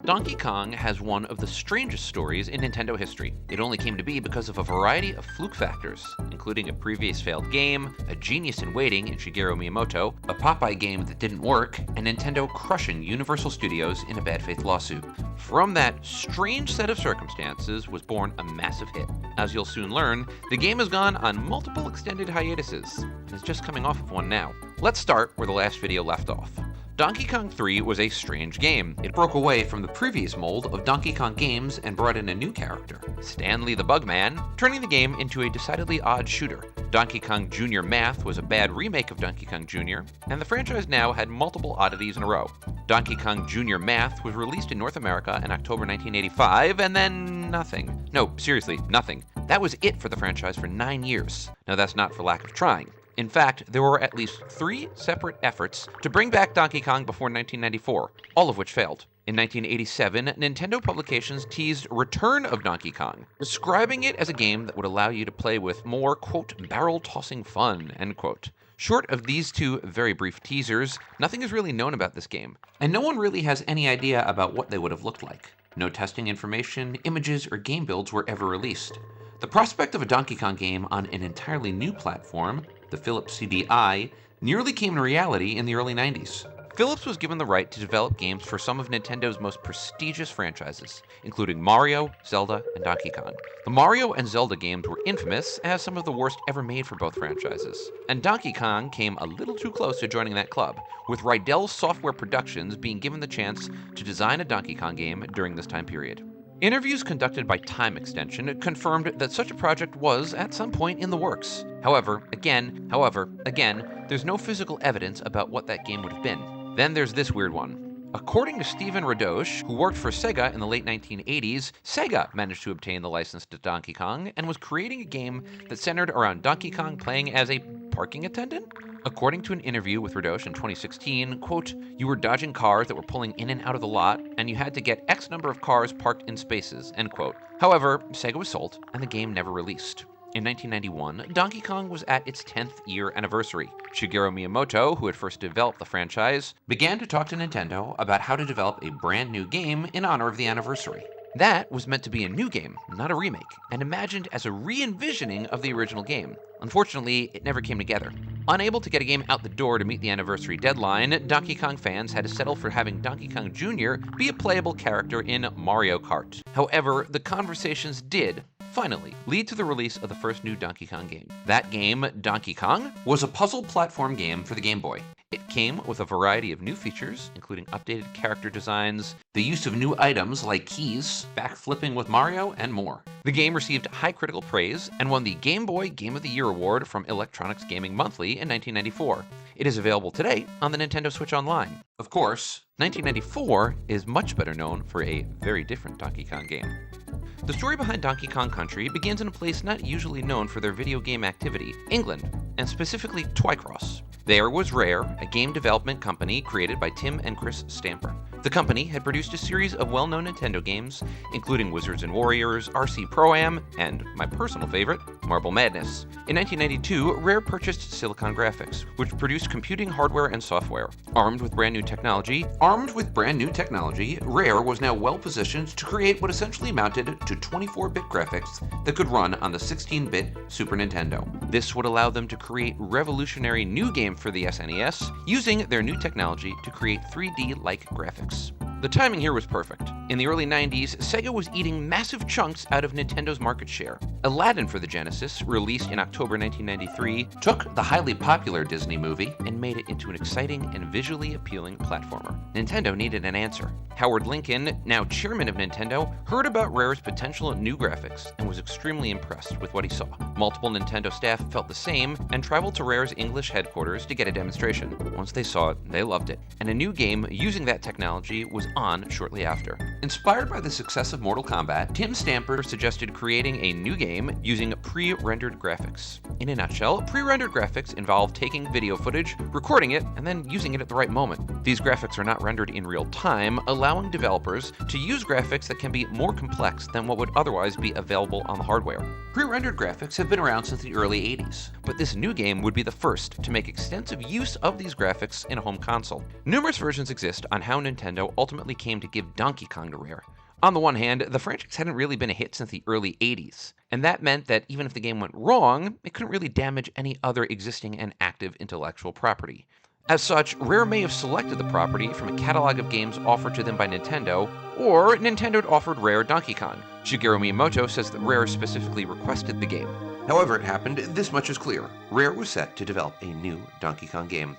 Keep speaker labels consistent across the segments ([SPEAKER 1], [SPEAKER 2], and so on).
[SPEAKER 1] Donkey Kong has one of the strangest stories in Nintendo history. It only came to be because of a variety of fluke factors, including a previous failed game, a genius in waiting in Shigeru Miyamoto, a Popeye game that didn't work, and Nintendo crushing Universal Studios in a bad faith lawsuit. From that strange set of circumstances was born a massive hit. As you'll soon learn, the game has gone on multiple extended hiatuses, and is just coming off of one now. Let's start where the last video left off. Donkey Kong 3 was a strange game. It broke away from the previous mold of Donkey Kong games and brought in a new character, Stanley the Bugman, turning the game into a decidedly odd shooter. Donkey Kong Jr. Math was a bad remake of Donkey Kong Jr., and the franchise now had multiple oddities in a row. Donkey Kong Jr. Math was released in North America in October 1985, and then nothing. No, seriously, nothing. That was it for the franchise for 9 years. Now that's not for lack of trying. In fact, there were at least 3 separate efforts to bring back Donkey Kong before 1994, all of which failed. In 1987, Nintendo Publications teased Return of Donkey Kong, describing it as a game that would allow you to play with more, quote, barrel-tossing fun, end quote. Short of these 2 very brief teasers, nothing is really known about this game, and no one really has any idea about what they would have looked like. No testing information, images, or game builds were ever released. The prospect of a Donkey Kong game on an entirely new platform, the Philips CDI, nearly came to reality in the early 90s. Philips was given the right to develop games for some of Nintendo's most prestigious franchises, including Mario, Zelda, and Donkey Kong. The Mario and Zelda games were infamous as some of the worst ever made for both franchises, and Donkey Kong came a little too close to joining that club, with Rydell Software Productions being given the chance to design a Donkey Kong game during this time period. Interviews conducted by Time Extension confirmed that such a project was, at some point, in the works. However, again, there's no physical evidence about what that game would have been. Then there's this weird one. According to Stephen Radosh, who worked for Sega in the late 1980s, Sega managed to obtain the license to Donkey Kong and was creating a game that centered around Donkey Kong playing as a parking attendant? According to an interview with Radosh in 2016, quote, you were dodging cars that were pulling in and out of the lot, and you had to get X number of cars parked in spaces, end quote. However, Sega was sold, and the game never released. In 1991, Donkey Kong was at its 10th year anniversary. Shigeru Miyamoto, who had first developed the franchise, began to talk to Nintendo about how to develop a brand new game in honor of the anniversary. That was meant to be a new game, not a remake, and imagined as a re-envisioning of the original game. Unfortunately, it never came together. Unable to get a game out the door to meet the anniversary deadline, Donkey Kong fans had to settle for having Donkey Kong Jr. be a playable character in Mario Kart. However, the conversations did, finally, lead to the release of the first new Donkey Kong game. That game, Donkey Kong, was a puzzle platform game for the Game Boy. It came with a variety of new features, including updated character designs, the use of new items like keys, backflipping with Mario, and more. The game received high critical praise and won the Game Boy Game of the Year award from Electronics Gaming Monthly in 1994. It is available today on the Nintendo Switch Online. Of course, 1994 is much better known for a very different Donkey Kong game. The story behind Donkey Kong Country begins in a place not usually known for their video game activity, England, and specifically Twycross. There was Rare, a game development company created by Tim and Chris Stamper. The company had produced a series of well-known Nintendo games, including Wizards and Warriors, RC Pro-Am, and, my personal favorite, Marble Madness. In 1992, Rare purchased Silicon Graphics, which produced computing hardware and software. Armed with brand new technology, Rare was now well-positioned to create what essentially amounted to 24-bit graphics that could run on the 16-bit Super Nintendo. This would allow them to create revolutionary new games for the SNES, using their new technology to create 3D-like graphics. The timing here was perfect. In the early 90s, Sega was eating massive chunks out of Nintendo's market share. Aladdin for the Genesis, released in October 1993, took the highly popular Disney movie and made it into an exciting and visually appealing platformer. Nintendo needed an answer. Howard Lincoln, now chairman of Nintendo, heard about Rare's potential new graphics and was extremely impressed with what he saw. Multiple Nintendo staff felt the same and traveled to Rare's English headquarters to get a demonstration. Once they saw it, they loved it, and a new game using that technology was on shortly after. Inspired by the success of Mortal Kombat, Tim Stamper suggested creating a new game using pre-rendered graphics. In a nutshell, pre-rendered graphics involve taking video footage, recording it, and then using it at the right moment. These graphics are not rendered in real time, allowing developers to use graphics that can be more complex than what would otherwise be available on the hardware. Pre-rendered graphics have been around since the early 80s, but this new game would be the first to make extensive use of these graphics in a home console. Numerous versions exist on how Nintendo ultimately came to give Donkey Kong Kong to Rare. On the one hand, the franchise hadn't really been a hit since the early 80s, and that meant that even if the game went wrong, it couldn't really damage any other existing and active intellectual property. As such, Rare may have selected the property from a catalog of games offered to them by Nintendo, or Nintendo had offered Rare Donkey Kong. Shigeru Miyamoto says that Rare specifically requested the game. However it happened, this much is clear. Rare was set to develop a new Donkey Kong game.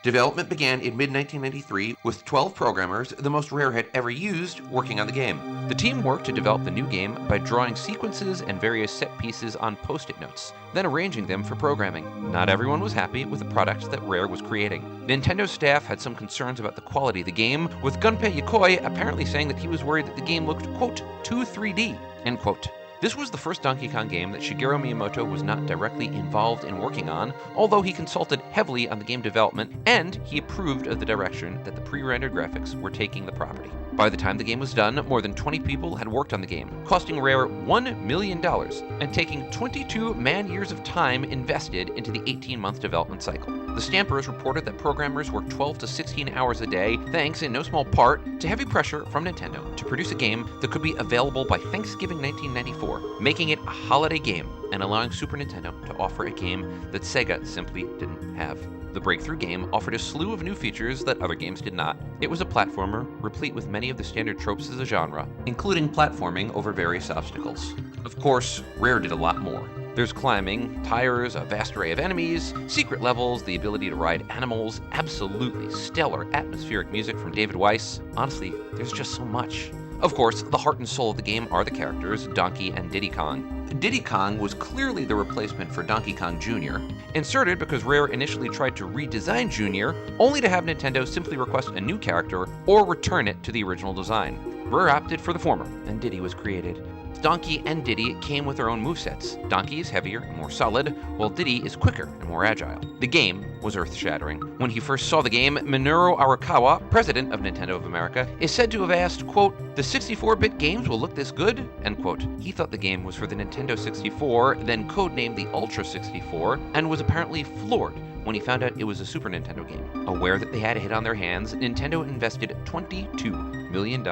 [SPEAKER 1] Development began in mid-1993 with 12 programmers, the most Rare had ever used, working on the game. The team worked to develop the new game by drawing sequences and various set pieces on post-it notes, then arranging them for programming. Not everyone was happy with the product that Rare was creating. Nintendo staff had some concerns about the quality of the game, with Gunpei Yokoi apparently saying that he was worried that the game looked, quote, too 3D, end quote. This was the first Donkey Kong game that Shigeru Miyamoto was not directly involved in working on, although he consulted heavily on the game development and he approved of the direction that the pre-rendered graphics were taking the property. By the time the game was done, more than 20 people had worked on the game, costing Rare $1 million and taking 22 man-years of time invested into the 18-month development cycle. The Stampers reported that programmers worked 12 to 16 hours a day, thanks in no small part to heavy pressure from Nintendo to produce a game that could be available by Thanksgiving 1994, making it a holiday game and allowing Super Nintendo to offer a game that Sega simply didn't have. The breakthrough game offered a slew of new features that other games did not. It was a platformer, replete with many of the standard tropes of the genre, including platforming over various obstacles. Of course, Rare did a lot more. There's climbing, tires, a vast array of enemies, secret levels, the ability to ride animals, absolutely stellar atmospheric music from David Weiss. Honestly, there's just so much. Of course, the heart and soul of the game are the characters, Donkey and Diddy Kong. Diddy Kong was clearly the replacement for Donkey Kong Jr., inserted because Rare initially tried to redesign Jr., only to have Nintendo simply request a new character or return it to the original design. Rare opted for the former, and Diddy was created. Donkey and Diddy came with their own movesets. Donkey is heavier and more solid, while Diddy is quicker and more agile. The game was earth-shattering. When he first saw the game, Minoru Arakawa, president of Nintendo of America, is said to have asked, quote, "The 64-bit games will look this good?" End quote. He thought the game was for the Nintendo 64, then codenamed the Ultra 64, and was apparently floored when he found out it was a Super Nintendo game. Aware that they had a hit on their hands, Nintendo invested $22 million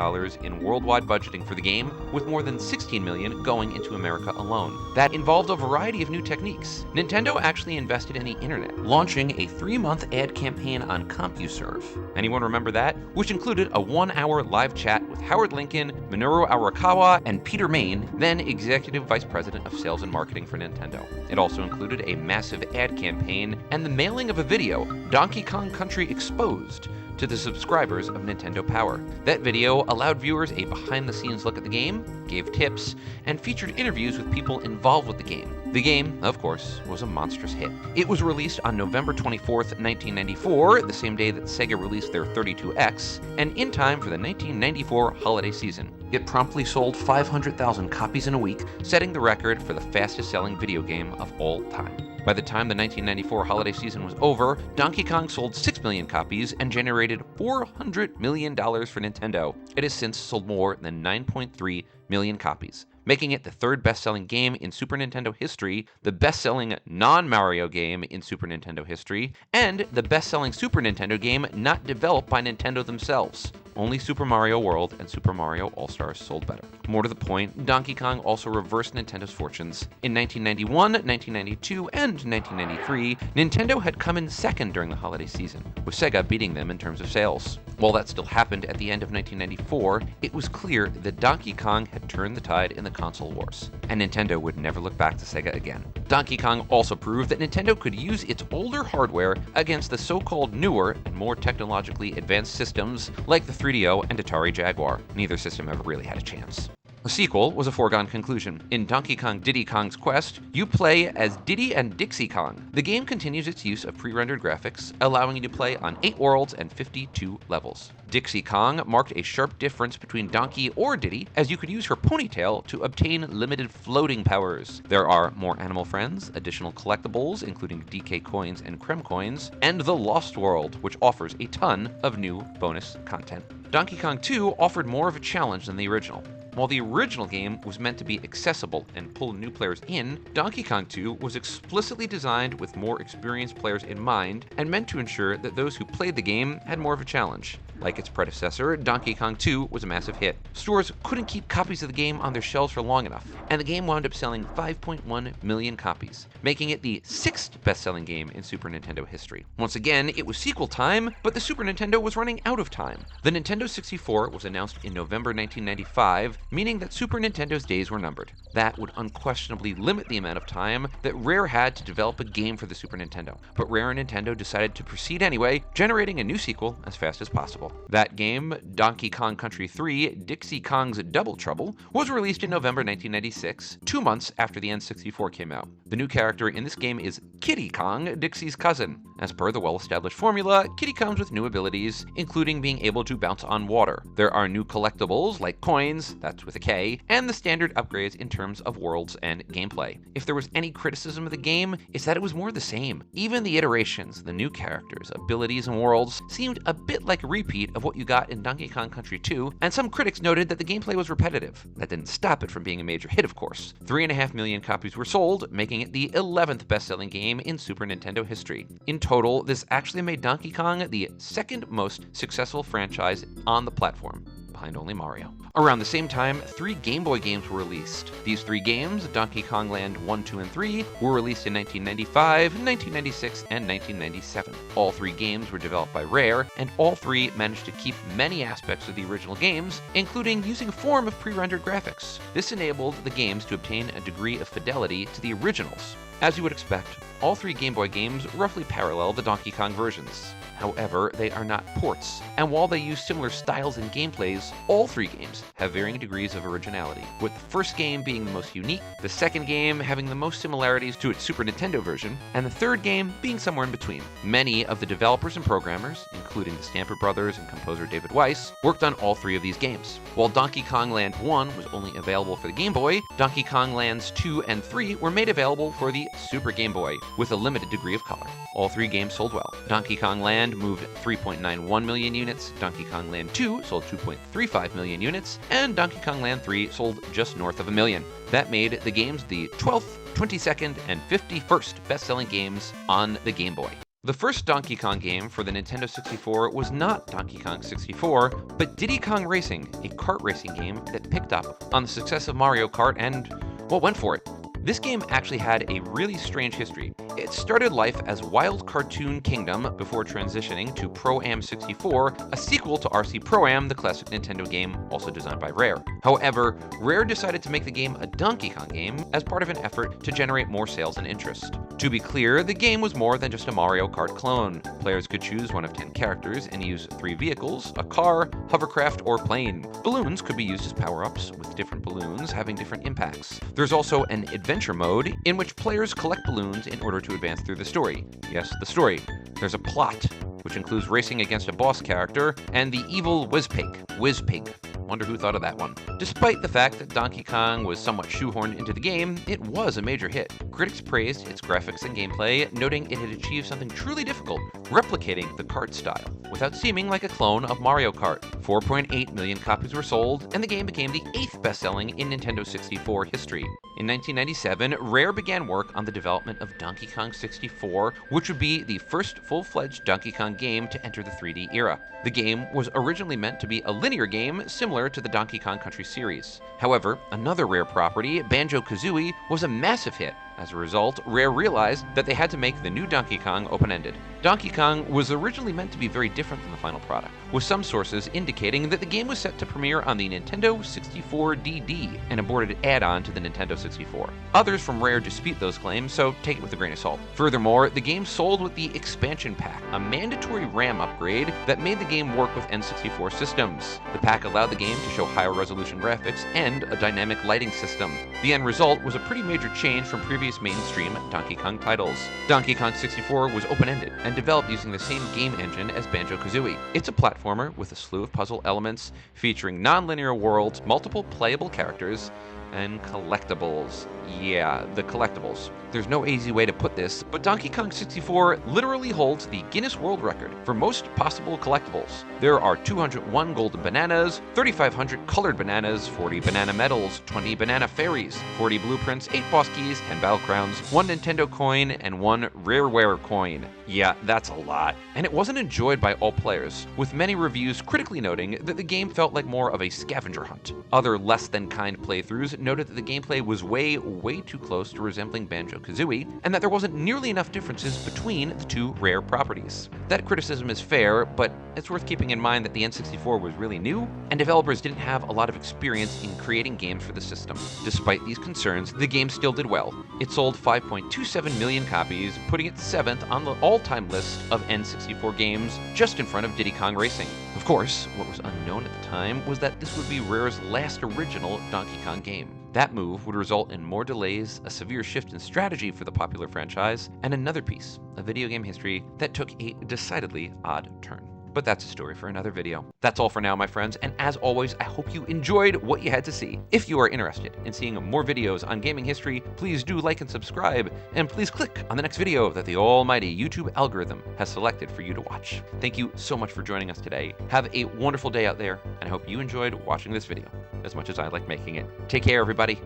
[SPEAKER 1] in worldwide budgeting for the game, with more than $16 million going into America alone. That involved a variety of new techniques. Nintendo actually invested in the internet, launching a 3-month ad campaign on CompuServe. Anyone remember that? Which included a 1-hour live chat with Howard Lincoln, Minoru Arakawa, and Peter Main, then Executive Vice President of Sales and Marketing for Nintendo. It also included a massive ad campaign and the mailing of a video, Donkey Kong Country Exposed, to the subscribers of Nintendo Power. That video allowed viewers a behind-the-scenes look at the game, gave tips, and featured interviews with people involved with the game. The game, of course, was a monstrous hit. It was released on November 24th, 1994, the same day that Sega released their 32X, and in time for the 1994 holiday season. It promptly sold 500,000 copies in a week, setting the record for the fastest-selling video game of all time. By the time the 1994 holiday season was over, Donkey Kong sold 6 million copies and generated $400 million for Nintendo. It has since sold more than 9.3 million copies, making it the third best-selling game in Super Nintendo history, the best-selling non-Mario game in Super Nintendo history, and the best-selling Super Nintendo game not developed by Nintendo themselves. Only Super Mario World and Super Mario All-Stars sold better. More to the point, Donkey Kong also reversed Nintendo's fortunes. In 1991, 1992, and 1993, Nintendo had come in second during the holiday season, with Sega beating them in terms of sales. While that still happened at the end of 1994, it was clear that Donkey Kong had turned the tide in the console wars, and Nintendo would never look back to Sega again. Donkey Kong also proved that Nintendo could use its older hardware against the so-called newer and more technologically advanced systems like the 3DO and Atari Jaguar. Neither system ever really had a chance. A sequel was a foregone conclusion. In Donkey Kong Diddy Kong's Quest, you play as Diddy and Dixie Kong. The game continues its use of pre-rendered graphics, allowing you to play on 8 worlds and 52 levels. Dixie Kong marked a sharp difference between Donkey or Diddy, as you could use her ponytail to obtain limited floating powers. There are more animal friends, additional collectibles, including DK coins and Creme coins, and the Lost World, which offers a ton of new bonus content. Donkey Kong 2 offered more of a challenge than the original. While the original game was meant to be accessible and pull new players in, Donkey Kong 2 was explicitly designed with more experienced players in mind and meant to ensure that those who played the game had more of a challenge. Like its predecessor, Donkey Kong 2 was a massive hit. Stores couldn't keep copies of the game on their shelves for long enough, and the game wound up selling 5.1 million copies, making it the 6th best-selling game in Super Nintendo history. Once again, it was sequel time, but the Super Nintendo was running out of time. The Nintendo 64 was announced in November 1995, meaning that Super Nintendo's days were numbered. That would unquestionably limit the amount of time that Rare had to develop a game for the Super Nintendo, but Rare and Nintendo decided to proceed anyway, generating a new sequel as fast as possible. That game, Donkey Kong Country 3 Dixie Kong's Double Trouble, was released in November 1996, 2 months after the N64 came out. The new character in this game is Kiddy Kong, Dixie's cousin. As per the well-established formula, Kiddy comes with new abilities, including being able to bounce on water. There are new collectibles, like coins, that's with a K, and the standard upgrades in terms of worlds and gameplay. If there was any criticism of the game, it's that it was more the same. Even the iterations, the new characters, abilities, and worlds seemed a bit like a repeat of what you got in Donkey Kong Country 2, and some critics noted that the gameplay was repetitive. That didn't stop it from being a major hit, of course. 3.5 million copies were sold, making it the 11th best-selling game in Super Nintendo history. In total, this actually made Donkey Kong the second most successful franchise on the platform, behind only Mario. Around the same time, 3 Game Boy games were released. These 3 games, Donkey Kong Land 1, 2, and 3, were released in 1995, 1996, and 1997. All 3 games were developed by Rare, and all 3 managed to keep many aspects of the original games, including using a form of pre-rendered graphics. This enabled the games to obtain a degree of fidelity to the originals. As you would expect, all 3 Game Boy games roughly parallel the Donkey Kong versions. However, they are not ports, and while they use similar styles and gameplays, all 3 games have varying degrees of originality, with the first game being the most unique, the second game having the most similarities to its Super Nintendo version, and the third game being somewhere in between. Many of the developers and programmers, including the Stamper Brothers and composer David Weiss, worked on all 3 of these games. While Donkey Kong Land 1 was only available for the Game Boy, Donkey Kong Lands 2 and 3 were made available for the Super Game Boy, with a limited degree of color. All 3 games sold well. Donkey Kong Land moved 3.91 million units, Donkey Kong Land 2 sold 2.35 million units, and Donkey Kong Land 3 sold just north of 1 million. That made the games the 12th, 22nd, and 51st best-selling games on the Game Boy. The first Donkey Kong game for the Nintendo 64 was not Donkey Kong 64, but Diddy Kong Racing, a kart racing game that picked up on the success of Mario Kart and, well, went for it. This game actually had a really strange history. It started life as Wild Cartoon Kingdom before transitioning to Pro-Am 64, a sequel to RC Pro-Am, the classic Nintendo game also designed by Rare. However, Rare decided to make the game a Donkey Kong game as part of an effort to generate more sales and interest. To be clear, the game was more than just a Mario Kart clone. Players could choose one of 10 characters and use 3 vehicles, a car, hovercraft, or plane. Balloons could be used as power-ups, with different balloons having different impacts. There's also an adventure mode in which players collect balloons in order to advance through the story. Yes, the story. There's a plot, which includes racing against a boss character and the evil Whizpig. Wonder who thought of that one. Despite the fact that Donkey Kong was somewhat shoehorned into the game, it was a major hit. Critics praised its graphics and gameplay, noting it had achieved something truly difficult, replicating the kart style, without seeming like a clone of Mario Kart. 4.8 million copies were sold, and the game became the 8th best-selling in Nintendo 64 history. In 1997, Rare began work on the development of Donkey Kong 64, which would be the first full-fledged Donkey Kong game to enter the 3D era. The game was originally meant to be a linear game similar to the Donkey Kong Country series. However, another Rare property, Banjo-Kazooie, was a massive hit. As a result, Rare realized that they had to make the new Donkey Kong open-ended. Donkey Kong was originally meant to be very different than the final product, with some sources indicating that the game was set to premiere on the Nintendo 64 DD, an aborted add-on to the Nintendo 64. Others from Rare dispute those claims, so take it with a grain of salt. Furthermore, the game sold with the Expansion Pack, a mandatory RAM upgrade that made the game work with N64 systems. The pack allowed the game to show higher resolution graphics and a dynamic lighting system. The end result was a pretty major change from previous mainstream Donkey Kong titles. Donkey Kong 64 was open-ended and developed using the same game engine as Banjo-Kazooie. It's a platformer with a slew of puzzle elements featuring non-linear worlds, multiple playable characters, And collectibles. Yeah, the collectibles. There's no easy way to put this, but Donkey Kong 64 literally holds the Guinness World Record for most possible collectibles. There are 201 golden bananas, 3,500 colored bananas, 40 banana medals, 20 banana fairies, 40 blueprints, 8 boss keys, 10 battle crowns, 1 Nintendo coin, and 1 rareware coin. Yeah, that's a lot. And it wasn't enjoyed by all players, with many reviews critically noting that the game felt like more of a scavenger hunt. Other less than kind playthroughs noted that the gameplay was way too close to resembling Banjo-Kazooie, and that there wasn't nearly enough differences between the two rare properties. That criticism is fair, but it's worth keeping in mind that the N64 was really new, and developers didn't have a lot of experience in creating games for the system. Despite these concerns, the game still did well. It sold 5.27 million copies, putting it 7th on the all-time list of N64 games, just in front of Diddy Kong Racing. Of course, what was unknown at the time was that this would be Rare's last original Donkey Kong game. That move would result in more delays, a severe shift in strategy for the popular franchise, and another piece of video game history that took a decidedly odd turn. But that's a story for another video. That's all for now, my friends, and as always, I hope you enjoyed what you had to see. If you are interested in seeing more videos on gaming history, please do like and subscribe, and please click on the next video that the almighty YouTube algorithm has selected for you to watch. Thank you so much for joining us today. Have a wonderful day out there, and I hope you enjoyed watching this video as much as I like making it. Take care, everybody.